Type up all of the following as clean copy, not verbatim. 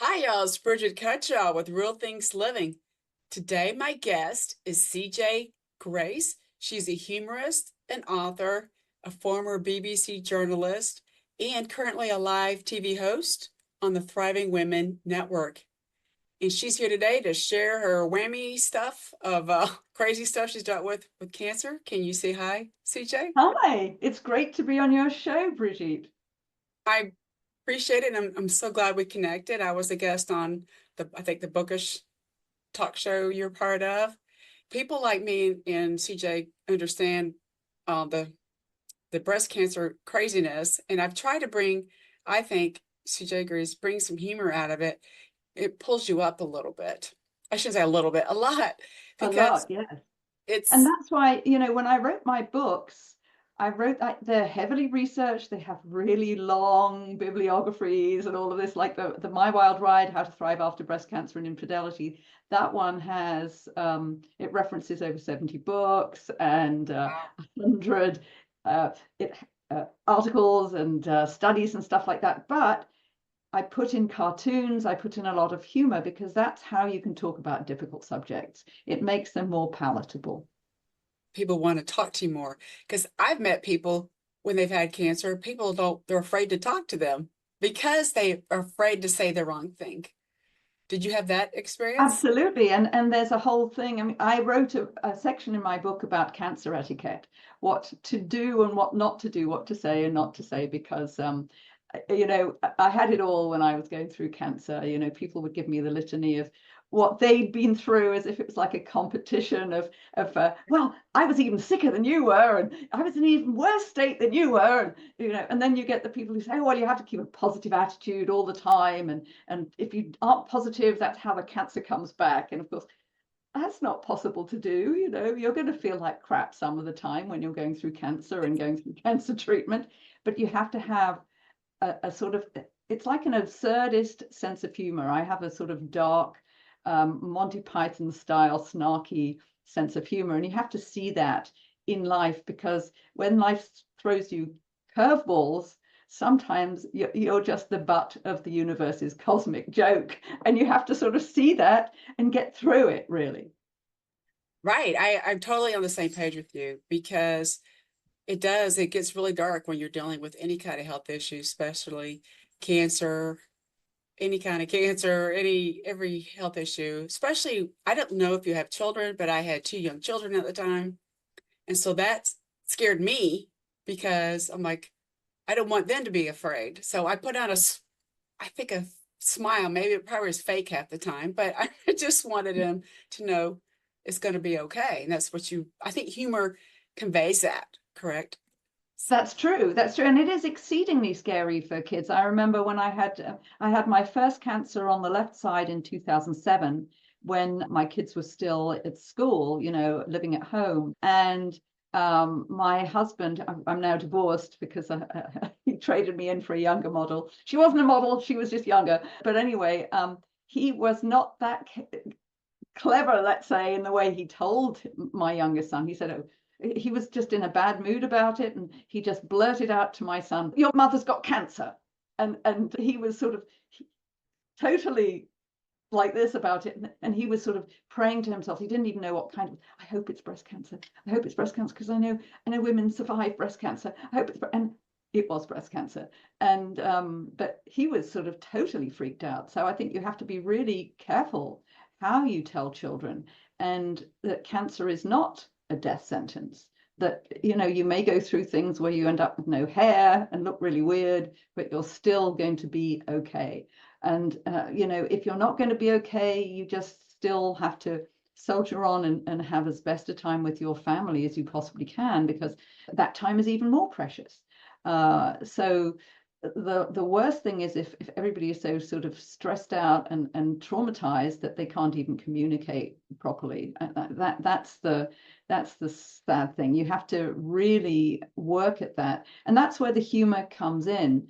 Hi, y'all. It's Bridget Cutshaw with Real Things Living. Today, my guest is CJ Grace. She's a humorist, an author, a former BBC journalist, and currently a live TV host on the Thriving Women Network. And she's here today to share her whammy stuff of crazy stuff she's dealt with cancer. Can you say hi, CJ? Hi, it's great to be on your show, Brigitte. I appreciate it. And I'm so glad we connected. I was a guest on I think the Bookish talk show you're part of. People like me and CJ understand the breast cancer craziness, and I've tried to bring, I think CJ agrees, bring some humor out of it. It pulls you up a little bit. I shouldn't say a little bit, a lot, A because lot, yes. And it's that's why, when I wrote my books, I wrote that they're heavily researched. They have really long bibliographies and all of this, like the My Wild Ride, How to Thrive After Breast Cancer and Infidelity. That one has, it references over 70 books and wow. 100 uh, articles and studies and stuff like that. But I put in cartoons, I put in a lot of humor because that's how you can talk about difficult subjects. It makes them more palatable. People want to talk to you more because I've met people when they've had cancer, people don't, they're afraid to talk to them because they are afraid to say the wrong thing. Did you have that experience? Absolutely. And there's a whole thing. I mean, I wrote a section in my book about cancer etiquette, what to do and what not to do, what to say and not to say, because I had it all when I was going through cancer. People would give me the litany of what they'd been through as if it was like a competition of well, I was even sicker than you were, and I was in an even worse state than you were, and then you get the people who say, oh, well, you have to keep a positive attitude all the time, and if you aren't positive, that's how the cancer comes back. And of course, that's not possible to do. You're going to feel like crap some of the time when you're going through cancer and going through cancer treatment, but you have to have a sort of, it's like an absurdist sense of humor. I have a sort of dark, Monty Python style snarky sense of humor, and you have to see that in life, because when life throws you curveballs, sometimes you're just the butt of the universe's cosmic joke, and you have to sort of see that and get through it, really. Right. I'm totally on the same page with you because it gets really dark when you're dealing with any kind of health issue, especially cancer, any kind of cancer, every health issue, especially I don't know if you have children, but I had two young children at the time. And so that scared me because I'm like, I don't want them to be afraid. So I put on I think a smile, maybe it probably was fake half the time, but I just wanted them to know it's going to be okay. And that's what I think humor conveys that, correct? That's true. That's true, and it is exceedingly scary for kids. I remember when I had my first cancer on the left side in 2007, when my kids were still at school, living at home, and my husband. I'm now divorced because he traded me in for a younger model. She wasn't a model; she was just younger. But anyway, he was not that clever, let's say, in the way he told my youngest son. He said, oh, he was just in a bad mood about it, and he just blurted out to my son, your mother's got cancer. And he was sort of totally like this about it, and he was sort of praying to himself. He didn't even know what kind of, I hope it's breast cancer, I hope it's breast cancer, because I know women survive breast cancer, I hope it's, and it was breast cancer. And but he was sort of totally freaked out. So I think you have to be really careful how you tell children, and that cancer is not a death sentence, that you may go through things where you end up with no hair and look really weird, but you're still going to be okay. And if you're not going to be okay, you just still have to soldier on, and have as best a time with your family as you possibly can, because that time is even more precious. So the worst thing is if everybody is so sort of stressed out and traumatized that they can't even communicate properly. That's the sad thing. You have to really work at that, and that's where the humor comes in.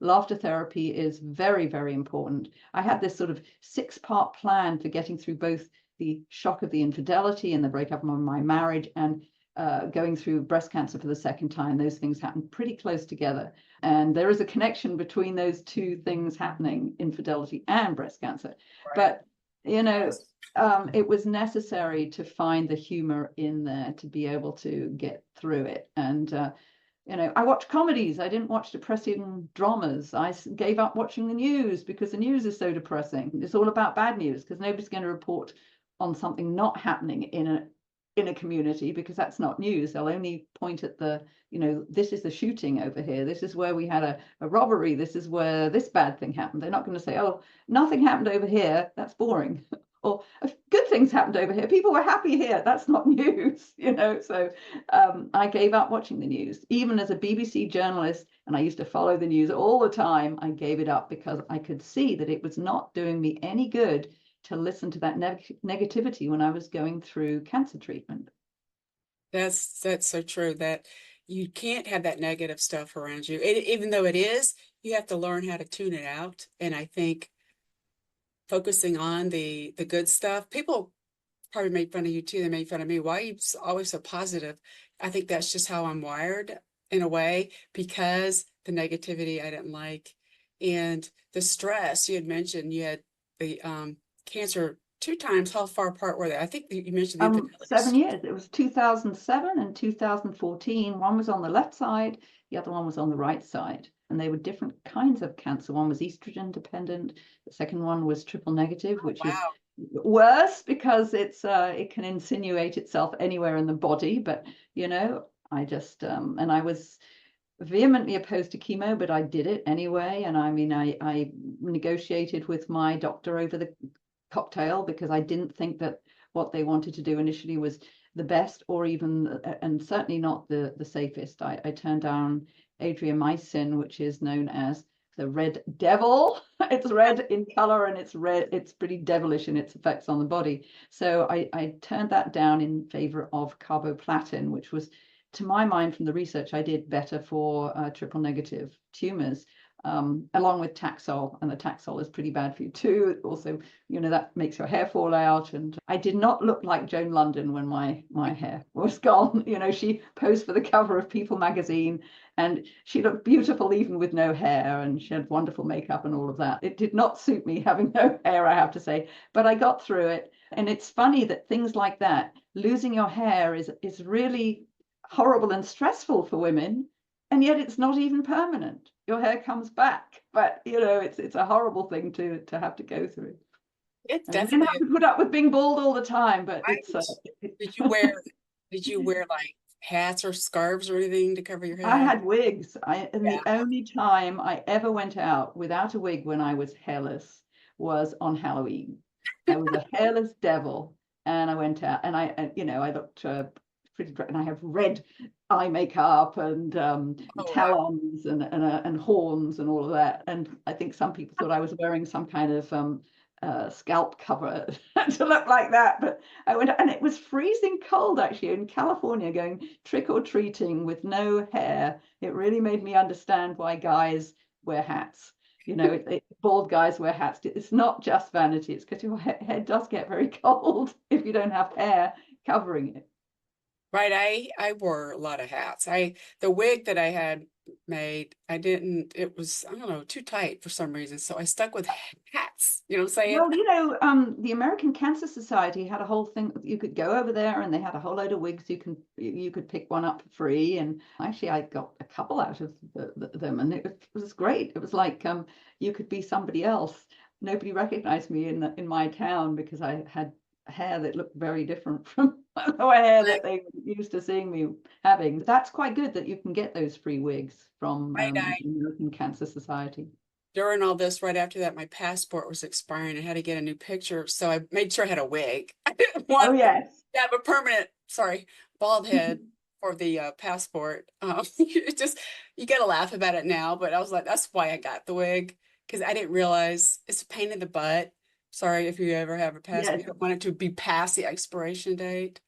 Laughter therapy is very, very important. I had this sort of 6-part plan for getting through both the shock of the infidelity and the breakup of my marriage, and going through breast cancer for the second time. Those things happen pretty close together. And there is a connection between those two things happening, infidelity and breast cancer. Right. But, you know, Yes. it was necessary to find the humor in there to be able to get through it. And, I watch comedies. I didn't watch depressing dramas. I gave up watching the news because the news is so depressing. It's all about bad news because nobody's going to report on something not happening in a community, because that's not news. They'll only point at this is the shooting over here. This is where we had a robbery. This is where this bad thing happened. They're not going to say, oh, nothing happened over here. That's boring. Or good things happened over here. People were happy here. That's not news, So I gave up watching the news. Even as a BBC journalist, and I used to follow the news all the time, I gave it up because I could see that it was not doing me any good to listen to that negativity when I was going through cancer treatment. That's so true that you can't have that negative stuff around you. Even though it is, you have to learn how to tune it out. And I think focusing on the good stuff, people probably made fun of you too. They made fun of me. Why are you always so positive? I think that's just how I'm wired in a way, because the negativity I didn't like, and the stress. You had mentioned you had the cancer 2 times. How far apart were they? I think you mentioned the infidelity. 7 years. It was 2007 and 2014. One was on the left side, the other one was on the right side. And they were different kinds of cancer. One was estrogen dependent. The second one was triple negative, which is Wow. worse because it can insinuate itself anywhere in the body. But I just and I was vehemently opposed to chemo, but I did it anyway. And I mean, I negotiated with my doctor over the cocktail because I didn't think that what they wanted to do initially was the best, or even, and certainly not the safest. I turned down adriamycin, which is known as the red devil. It's red in color and it's pretty devilish in its effects on the body. So I turned that down in favor of carboplatin, which was, to my mind, from the research I did, better for triple negative tumors, along with Taxol. And the Taxol is pretty bad for you too. Also, that makes your hair fall out. And I did not look like Joan London when my hair was gone. She posed for the cover of People magazine, and she looked beautiful even with no hair, and she had wonderful makeup and all of that. It did not suit me having no hair, I have to say, but I got through it. And it's funny that things like that, losing your hair is really horrible and stressful for women, and yet it's not even permanent. Your hair comes back, but it's a horrible thing to have to go through. It's And women definitely have to put up with being bald all the time, but it's right. Did you wear like hats or scarves or anything to cover your I head? had wigs. And Yeah. the only time I ever went out without a wig when I was hairless was on Halloween. I was a hairless devil, and I went out, and I looked pretty great, and I have red eye makeup and Oh wow. talons and horns and all of that. And I think some people thought I was wearing some kind of scalp cover to look like that. But I went, and it was freezing cold actually in California, going trick or treating with no hair. It really made me understand why guys wear hats. Bald guys wear hats. It's not just vanity. It's because your head does get very cold if you don't have hair covering it. Right. I wore a lot of hats. The wig that I had made, it was, I don't know, too tight for some reason. So I stuck with hats. You know what I'm saying? Well, the American Cancer Society had a whole thing. You could go over there, and they had a whole load of wigs. You could pick one up for free, and actually, I got a couple out of them, and it was great. It was like you could be somebody else. Nobody recognized me in my town because I had hair that looked very different from the hair that they were used to seeing me having. That's quite good that you can get those free wigs from Right. the American Cancer Society. During all this, right after that, my passport was expiring. I had to get a new picture. So I made sure I had a wig. I didn't Oh want yes. to have a permanent, sorry, bald head for the passport. You got to laugh about it now, but I was like, that's why I got the wig, because I didn't realize it's a pain in the butt. Sorry if you ever have a passport. Yes. You don't want it to be past the expiration date.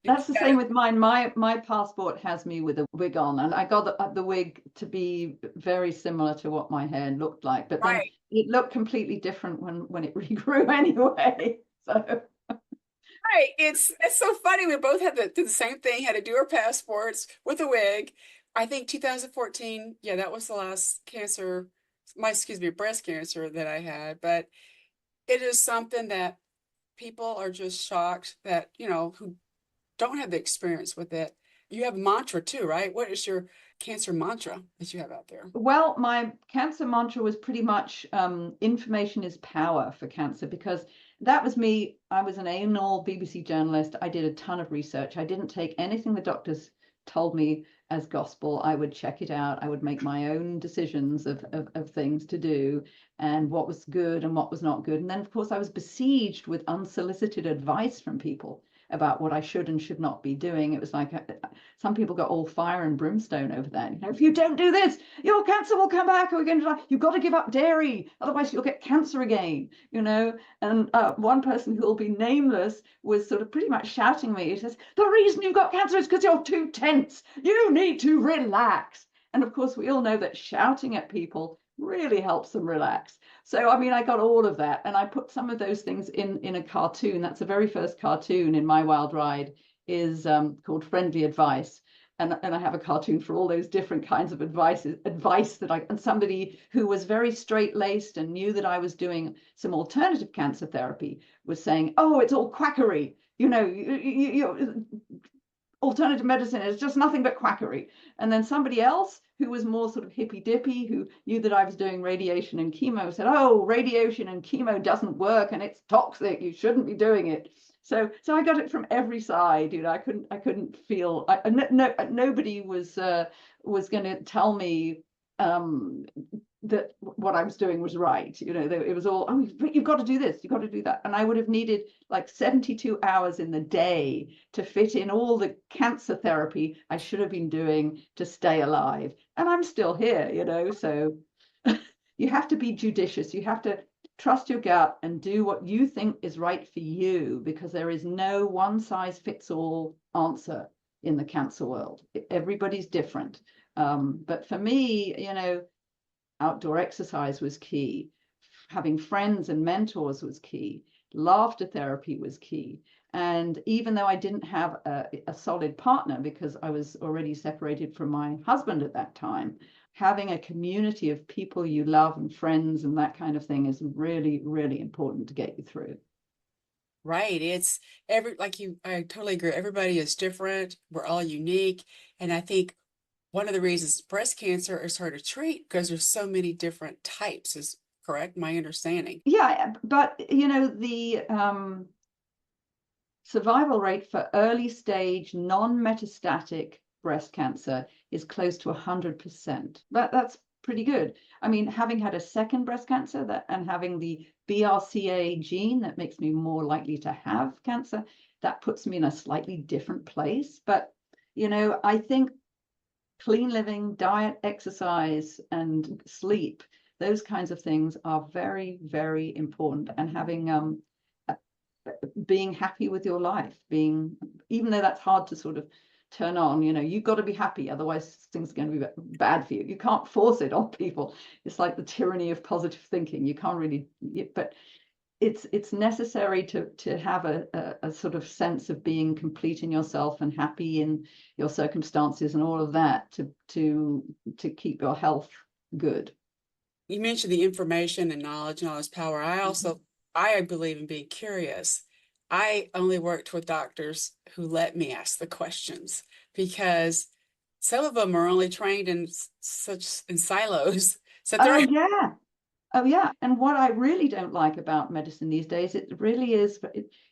You That's the same gotta, with mine. My passport has me with a wig on, and I got the wig to be very similar to what my hair looked like, but then right. it looked completely different when it regrew anyway. So Right. It's so funny. We both had to do the same thing, had to do our passports with a wig. I think 2014, yeah, that was the last cancer, excuse me, breast cancer that I had. But it is something that people are just shocked that, who don't have the experience with it. You have a mantra too, right? What is your cancer mantra that you have out there? Well, my cancer mantra was pretty much information is power for cancer, because that was me. I was an anal BBC journalist. I did a ton of research. I didn't take anything the doctors told me as gospel. I would check it out. I would make my own decisions of things to do and what was good and what was not good. And then, of course, I was besieged with unsolicited advice from people about what I should and should not be doing. It was like some people got all fire and brimstone over that. If you don't do this, your cancer will come back, or you're going to die. You've got to give up dairy, otherwise you'll get cancer again. And one person who will be nameless was sort of pretty much shouting at me. He says, the reason you've got cancer is because you're too tense. You need to relax. And of course, we all know that shouting at people really helps them relax. So, I mean, I got all of that, and I put some of those things in a cartoon. That's the very first cartoon in My Wild Ride, is called Friendly Advice. And I have a cartoon for all those different kinds of advice and somebody who was very straight-laced and knew that I was doing some alternative cancer therapy was saying, oh, it's all quackery. Alternative medicine is just nothing but quackery. And then somebody else who was more sort of hippy dippy, who knew that I was doing radiation and chemo, said, oh, radiation and chemo doesn't work and it's toxic. You shouldn't be doing it. So I got it from every side. I couldn't feel, nobody was going to tell me that what I was doing was right. It was all, oh, but you've got to do this, you've got to do that. And I would have needed like 72 hours in the day to fit in all the cancer therapy I should have been doing to stay alive. And I'm still here. So you have to be judicious. You have to trust your gut and do what you think is right for you, because there is no one size fits all answer in the cancer world. Everybody's different. But for me, outdoor exercise was key. Having friends and mentors was key. Laughter therapy was key. And even though I didn't have a solid partner, because I was already separated from my husband at that time, having a community of people you love and friends and that kind of thing is really, really important to get you through. Right. It's I totally agree. Everybody is different. We're all unique. And I think one of the reasons breast cancer is hard to treat because there's so many different types, is correct, my understanding. Yeah, but the survival rate for early stage non-metastatic breast cancer is close to 100%. That's pretty good. I mean, having had a second breast cancer and having the BRCA gene that makes me more likely to have cancer, that puts me in a slightly different place. But, I think clean living, diet, exercise, and sleep, those kinds of things are very, very important. And having being happy with your life, even though that's hard to sort of turn on, you've got to be happy, otherwise things are going to be bad for you. You can't force it on people. It's like the tyranny of positive thinking. You can't really, but it's necessary to have a sort of sense of being complete in yourself and happy in your circumstances and all of that to keep your health good. You mentioned the information and knowledge power. I believe in being curious. I only worked with doctors who let me ask the questions because some of them are only trained in silos. So Oh they're yeah. Oh yeah. And what I really don't like about medicine these days, it really is,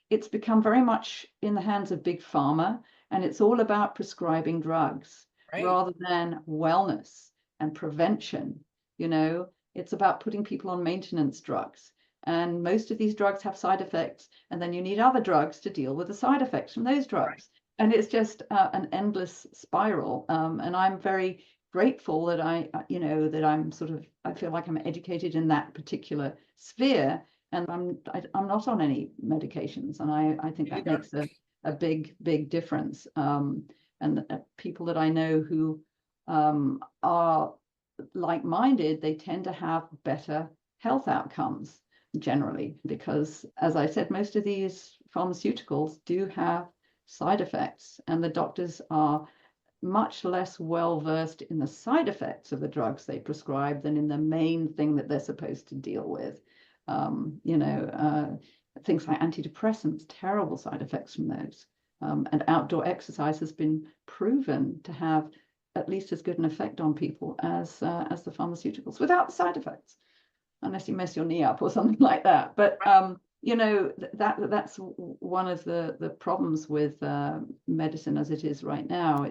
it's become very much in the hands of big pharma, and it's all about prescribing drugs right. rather than wellness and prevention. It's about putting people on maintenance drugs. And most of these drugs have side effects, and then you need other drugs to deal with the side effects from those drugs. And it's just an endless spiral. And I'm very grateful that I feel like I'm educated in that particular sphere, and I'm not on any medications, and I think that makes a big difference. And people that I know who are like-minded, they tend to have better health outcomes. generally, because as I said, most of these pharmaceuticals do have side effects, and the doctors are much less well versed in the side effects of the drugs they prescribe than in the main thing that they're supposed to deal with. Things like antidepressants, terrible side effects from those. And outdoor exercise has been proven to have at least as good an effect on people as the pharmaceuticals without the side effects, unless you mess your knee up or something like that. But that's one of the problems with medicine as it is right now.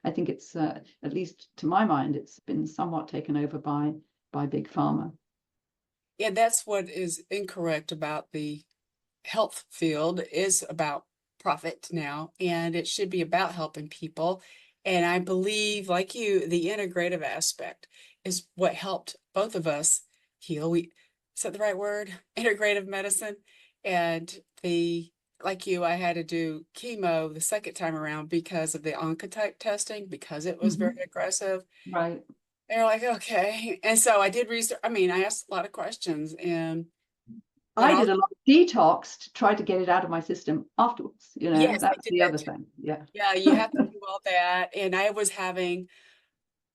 I think it's at least to my mind, it's been somewhat taken over by big pharma. Yeah, that's what is incorrect about the health field, is about profit now, and it should be about helping people. And I believe, like you, the integrative aspect is what helped both of us heal. Is that the right word? Integrative medicine. And like you, I had to do chemo the second time around because of the oncotype testing, because it was very aggressive. Right. They're like, okay. And so I did research. I mean, I asked a lot of questions, but I did also, a lot of detox to try to get it out of my system afterwards. yes, I That's did the that other too. thing. Yeah. Yeah, you have to do all that. And I was having,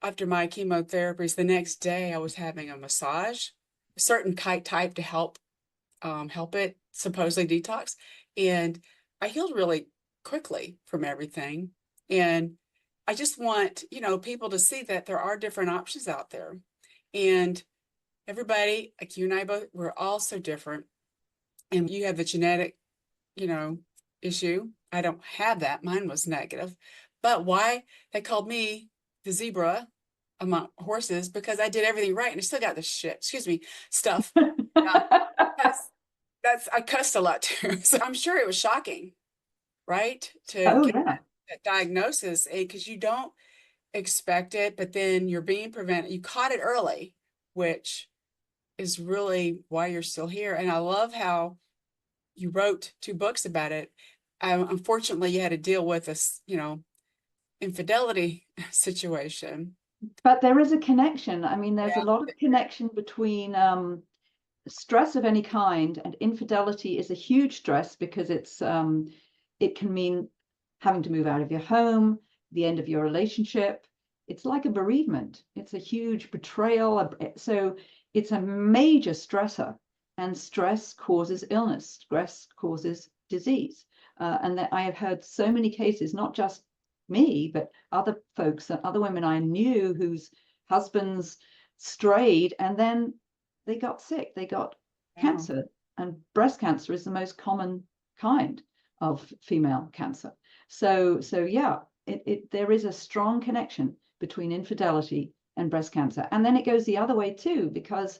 after my chemotherapies, the next day I was having a massage, a certain type to help it supposedly detox. And I healed really quickly from everything. And I just want, people to see that there are different options out there. And everybody, like you and I both, we're all so different. And you have the genetic, you know, issue. I don't have that. Mine was negative. But why they called me the zebra among horses? Because I did everything right and I still got the shit, excuse me, stuff. Yeah, that's I cussed a lot too. So I'm sure it was shocking, right? To Oh get yeah. that diagnosis, because you don't expect it, but then you're being prevented. You caught it early, which is really why you're still here. And I love how you wrote 2 books about it. Unfortunately, you had to deal with this, infidelity situation. But there is a connection. I mean, there's a Yeah. lot of connection between stress of any kind, and infidelity is a huge stress because it can mean having to move out of your home, the end of your relationship. It's like a bereavement. It's a huge betrayal. So it's a major stressor, and stress causes illness. Stress causes disease. And that I have heard so many cases, not just me, but other folks and other women I knew whose husbands strayed and then they got sick, they got Wow. cancer, and breast cancer is the most common kind of female cancer. So yeah, there is a strong connection between infidelity and breast cancer. And then it goes the other way too, because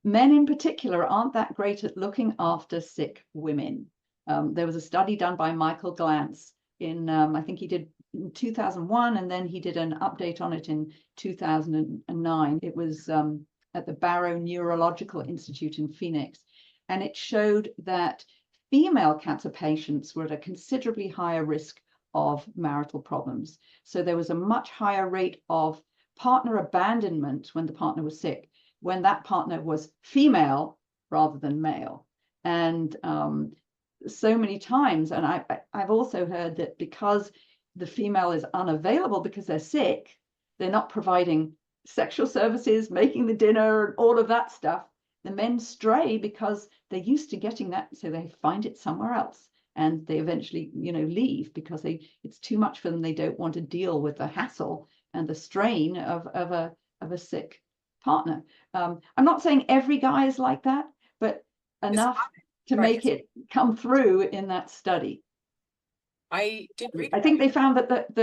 men in particular aren't that great at looking after sick women. There was a study done by Michael Glantz in, I think he did in 2001, and then he did an update on it in 2009. It was at the Barrow Neurological Institute in Phoenix. And it showed that female cancer patients were at a considerably higher risk of marital problems. So there was a much higher rate of partner abandonment when the partner was sick, when that partner was female rather than male. And so many times, and I've also heard that because the female is unavailable because they're sick, they're not providing sexual services, making the dinner, and all of that stuff. The men stray because they're used to getting that, so they find it somewhere else. And they eventually, leave because it's too much for them. They don't want to deal with the hassle and the strain of a sick partner. I'm not saying every guy is like that, but It's enough to right. make it come through in that study. I did read I about think they found that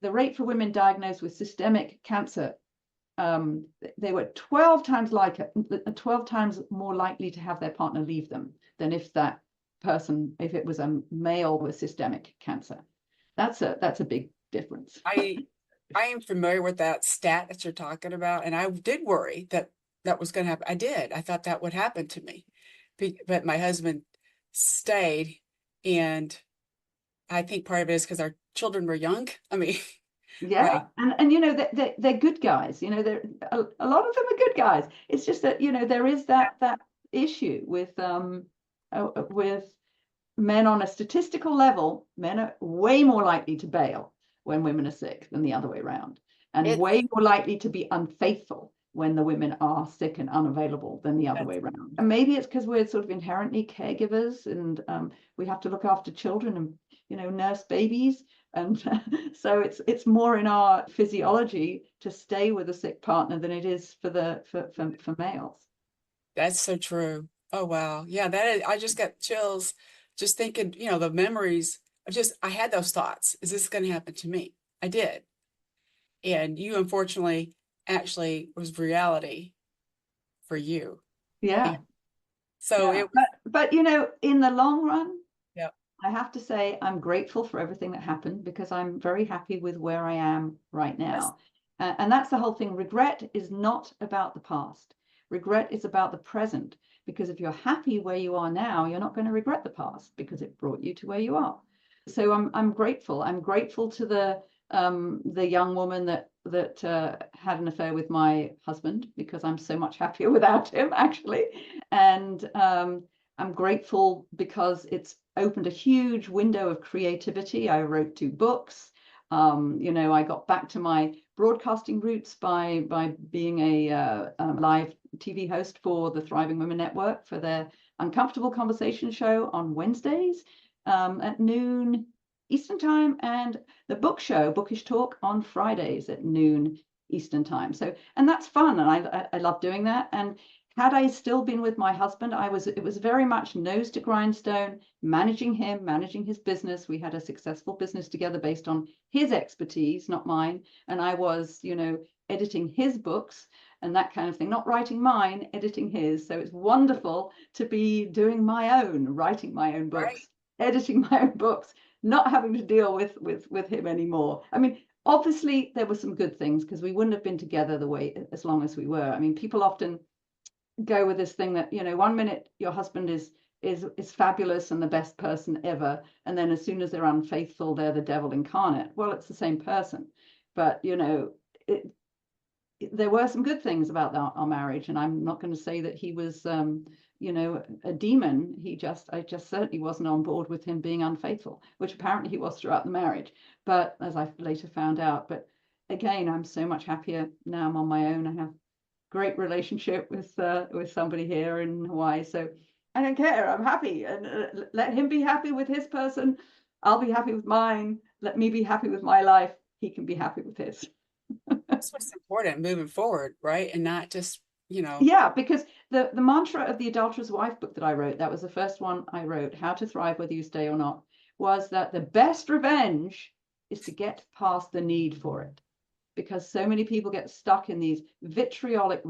the rate for women diagnosed with systemic cancer, they were 12 times 12 times more likely to have their partner leave them than if it was a male with systemic cancer. That's a big difference. I am familiar with that stat that you're talking about, and I did worry that that was going to happen. I did. I thought that would happen to me, but my husband stayed, and I think part of it is because our children were young. I mean, Right. Yeah, and you know they're good guys. You know, they're a lot of them are good guys. It's just that you know there is that issue with men on a statistical level. Men are way more likely to bail when women are sick than the other way around, and It, way more likely to be unfaithful when the women are sick and unavailable than the other way around. And maybe it's because we're sort of inherently caregivers, and we have to look after children and you know nurse babies, and so it's more in our physiology to stay with a sick partner than it is for males. that's so true. Oh, wow. Yeah, I just got chills just thinking, the memories of I had those thoughts. Is this going to happen to me? I did. And you, unfortunately, actually was reality for you. And Yeah, so yeah. it was, But you know, in the long run, yeah, I have to say I'm grateful for everything that happened because I'm very happy with where I am right that's now. And that's the whole thing. Regret is not about the past. Regret is about the present. Because if you're happy where you are now, you're not going to regret the past because it brought you to where you are. So I'm grateful. I'm grateful to the young woman that had an affair with my husband because I'm so much happier without him actually. And I'm grateful because it's opened a huge window of creativity. I wrote 2 books. You know, I got back to my broadcasting roots by being a live TV host for the Thriving Women Network for their Uncomfortable Conversation show on Wednesdays at noon Eastern Time, and the book show, Bookish Talk, on Fridays at noon Eastern Time. So, and that's fun, and I love doing that. And had I still been with my husband, it was very much nose to grindstone, managing him, managing his business. We had a successful business together based on his expertise, not mine. And I was, you know, editing his books and that kind of thing, not writing mine, editing his. So it's wonderful to be doing my own, writing my own right. books, editing my own books, not having to deal with him anymore. I mean, obviously there were some good things because we wouldn't have been together the way as long as we were. I mean, people often go with this thing that you know one minute your husband is fabulous and the best person ever, and then as soon as they're unfaithful they're the devil incarnate. Well, it's the same person, but you know there were some good things about our marriage, and I'm not going to say that he was you know a demon. I just certainly wasn't on board with him being unfaithful, which apparently he was throughout the marriage, but as I later found out. But again, I'm so much happier now. I'm on my own. I have great relationship with somebody here in Hawaii. So I don't care. I'm happy, and let him be happy with his person. I'll be happy with mine. Let me be happy with my life. He can be happy with his. That's what's important moving forward, right? And not just, Yeah, because the mantra of the Adulterous Wife book that I wrote, that was the first one I wrote, How to Thrive Whether You Stay or Not, was that the best revenge is to get past the need for it. Because so many people get stuck in these vitriolic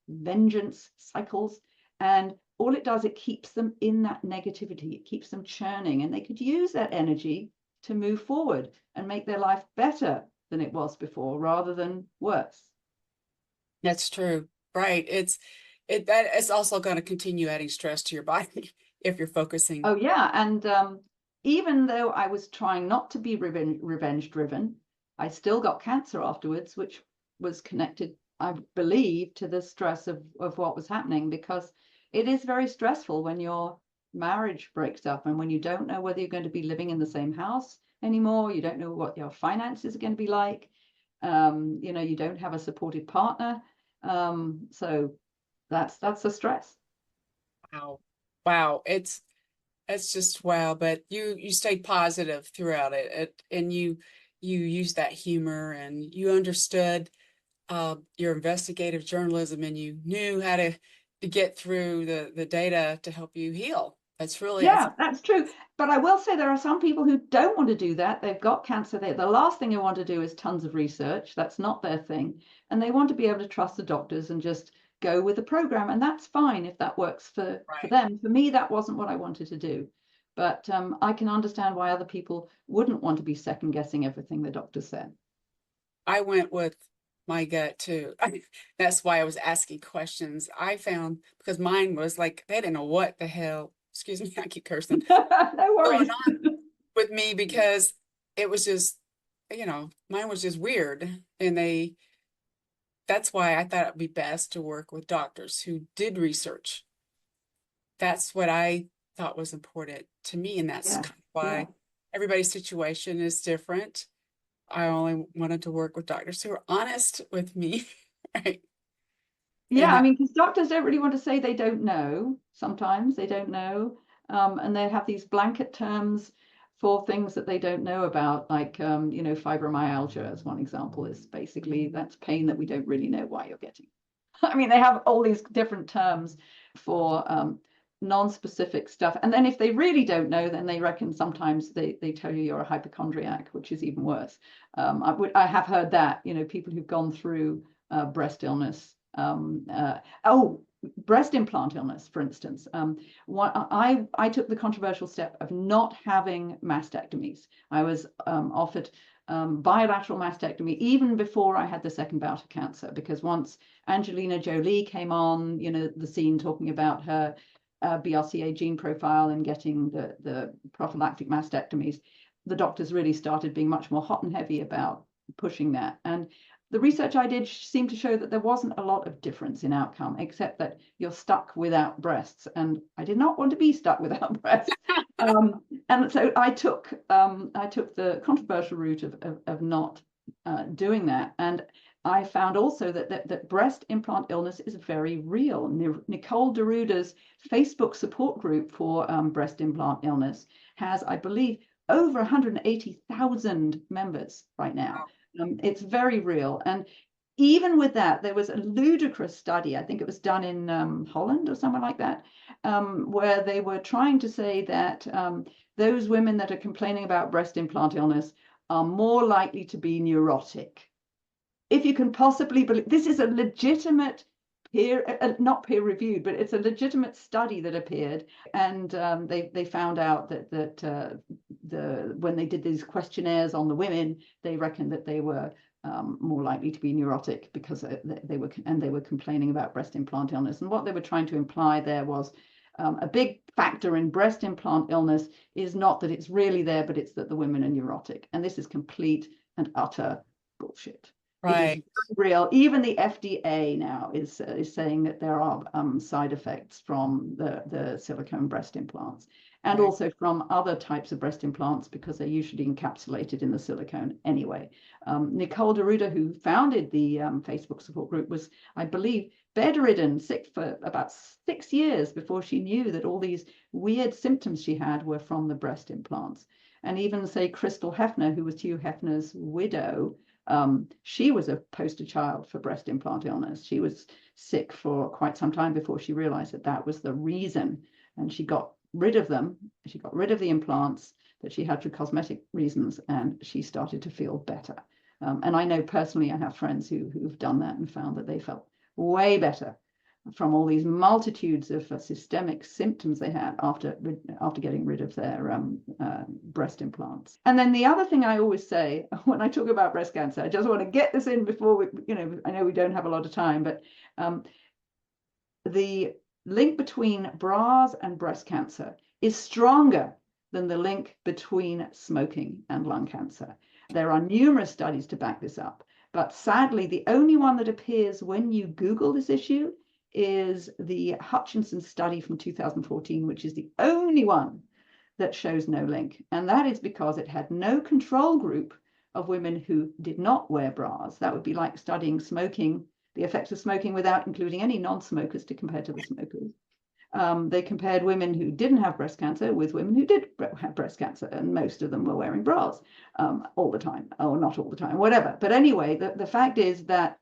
vengeance cycles. And all it does, it keeps them in that negativity. It keeps them churning. And they could use that energy to move forward and make their life better than it was before rather than worse. that's true. Right. That is also going to continue adding stress to your body if you're focusing. Oh, yeah. And even though I was trying not to be revenge driven, I still got cancer afterwards, which was connected, I believe, to the stress of what was happening, because it is very stressful when your marriage breaks up and when you don't know whether you're going to be living in the same house anymore. You don't know what your finances are going to be like. You know, you don't have a supportive partner. So that's a stress. Wow. Wow. It's just wow. But you stayed positive throughout and you used that humor and you understood your investigative journalism and you knew how to get through the data to help you heal. That's Yeah, that's true. But I will say there are some people who don't want to do that. They've got cancer. The last thing they want to do is tons of research. That's not their thing. And they want to be able to trust the doctors and just go with the program. And that's fine if that works for right. them. For me, that wasn't what I wanted to do. But I can understand why other people wouldn't want to be second guessing everything the doctor said. I went with my gut too. That's why I was asking questions. I found because mine was like they didn't know what the hell, excuse me, I keep cursing, No going worries. on with me because it was just mine was just weird. And that's why I thought it'd be best to work with doctors who did research. That's what I thought was important to me. And that's Yeah, kind of yeah. why everybody's situation is different. I only wanted to work with doctors who are honest with me, right? Yeah, And I mean, because doctors don't really want to say they don't know. Sometimes they don't know. And they have these blanket terms for things that they don't know about, like, fibromyalgia, as one example, is basically that's pain that we don't really know why you're getting. I mean, they have all these different terms for non-specific stuff. And then if they really don't know, then they reckon sometimes they tell you you're a hypochondriac, which is even worse. I have heard that, people who've gone through breast illness. Breast implant illness, for instance. I took the controversial step of not having mastectomies. I was offered bilateral mastectomy even before I had the second bout of cancer, because once Angelina Jolie came on, the scene talking about her BRCA gene profile and getting the prophylactic mastectomies, the doctors really started being much more hot and heavy about pushing that. And the research I did seemed to show that there wasn't a lot of difference in outcome, except that you're stuck without breasts. And I did not want to be stuck without breasts. And so I took the controversial route of not doing that. And I found also that breast implant illness is very real. Nicole Deruda's Facebook support group for breast implant illness has, I believe, over 180,000 members right now. It's very real. And even with that, there was a ludicrous study, I think it was done in Holland or somewhere like that, where they were trying to say that those women that are complaining about breast implant illness are more likely to be neurotic. If you can possibly believe, this is a legitimate not peer reviewed, but it's a legitimate study that appeared, and they found out that when they did these questionnaires on the women, they reckoned that they were more likely to be neurotic because they were complaining about breast implant illness. And what they were trying to imply there was a big factor in breast implant illness is not that it's really there, but it's that the women are neurotic. And this is complete and utter bullshit. It is right, real. Even the FDA now is saying that there are side effects from the silicone breast implants, and right, also from other types of breast implants, because they're usually encapsulated in the silicone anyway. Nicole Deruda, who founded the Facebook support group, was, I believe, bedridden, sick for about 6 years before she knew that all these weird symptoms she had were from the breast implants. And even, say, Crystal Hefner, who was Hugh Hefner's widow, she was a poster child for breast implant illness. She was sick for quite some time before she realized that that was the reason. And she got rid of them. She got rid of the implants that she had for cosmetic reasons, and she started to feel better. And I know personally, I have friends who've done that and found that they felt way better from all these multitudes of systemic symptoms they had after getting rid of their breast implants. And then the other thing I always say when I talk about breast cancer, I just want to get this in before we, I know we don't have a lot of time, but the link between bras and breast cancer is stronger than the link between smoking and lung cancer. There are numerous studies to back this up, but sadly, the only one that appears when you Google this issue is the Hutchinson study from 2014, which is the only one that shows no link. And that is because it had no control group of women who did not wear bras. That would be like studying smoking, the effects of smoking without including any non-smokers to compare to the smokers. They compared women who didn't have breast cancer with women who did have breast cancer, and most of them were wearing bras all the time, or not all the time, whatever. But anyway, the fact is that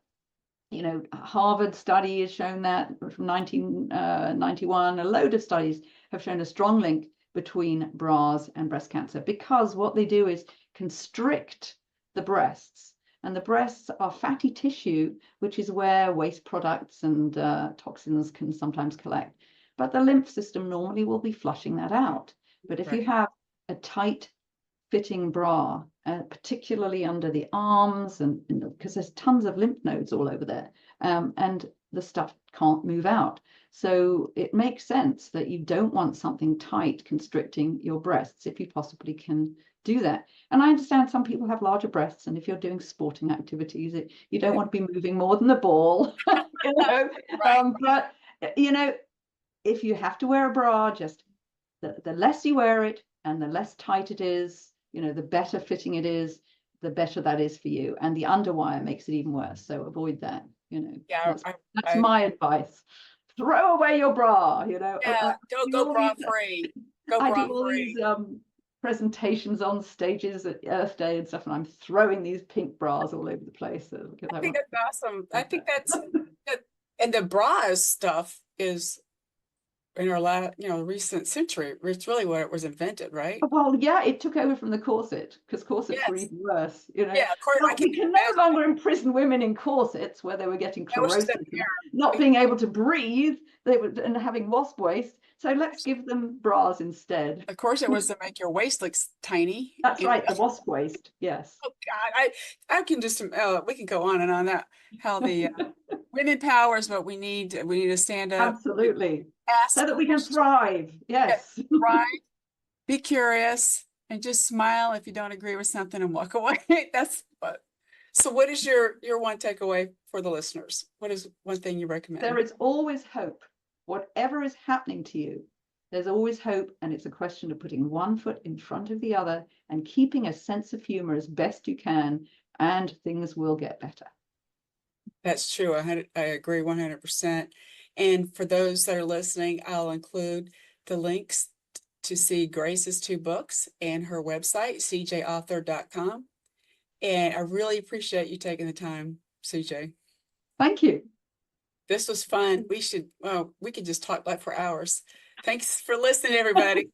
Harvard study has shown that from 1991, a load of studies have shown a strong link between bras and breast cancer, because what they do is constrict the breasts. And the breasts are fatty tissue, which is where waste products and toxins can sometimes collect. But the lymph system normally will be flushing that out. But if you right, have a tight fitting bra, particularly under the arms, and because there's tons of lymph nodes all over there, and the stuff can't move out. So it makes sense that you don't want something tight constricting your breasts if you possibly can do that. And I understand some people have larger breasts, and if you're doing sporting activities, you don't want to be moving more than the ball, you know. Right. But you know, if you have to wear a bra, just the less you wear it and the less tight it is, you know, the better fitting it is, the better that is for you. And the underwire makes it even worse. So avoid that, you know. Yeah, That's I my advice. Throw away your bra, you know. yeah, Do go all bra these, free. Go I bra do all these free. presentations on stages at Earth Day and stuff, and I'm throwing these pink bras all over the place because I I think want. that's awesome. I think that's good. And the bra stuff is in our recent century. It's really where it was invented, right? Well, yeah, it took over from the corset because corsets were Yes. even worse, you know. Yeah, of course, I Well, can we can no imagine. longer imprison women in corsets where they were getting That was just corrosive an and not error. being able to breathe. They were and having wasp waist. So let's give them bras instead. Of course, it was to make your waist look tiny. That's You know? right, the wasp waist. Yes. Oh God, I can just we can go on and on that how the women power is what we need. We need to stand up, Absolutely. So ask that we can questions, thrive. Yes. right? Be curious, and just smile if you don't agree with something and walk away. That's what. So, what is your one takeaway for the listeners? What is one thing you There recommend? is always hope. Whatever is happening to you, there's always hope. And it's a question of putting one foot in front of the other and keeping a sense of humor as best you can, and things will get better. That's true. I agree 100%. And for those that are listening, I'll include the links to see Grace's two books and her website, cjauthor.com. And I really appreciate you taking the time, CJ. Thank you. This was fun. We could just talk like for hours. Thanks for listening, everybody.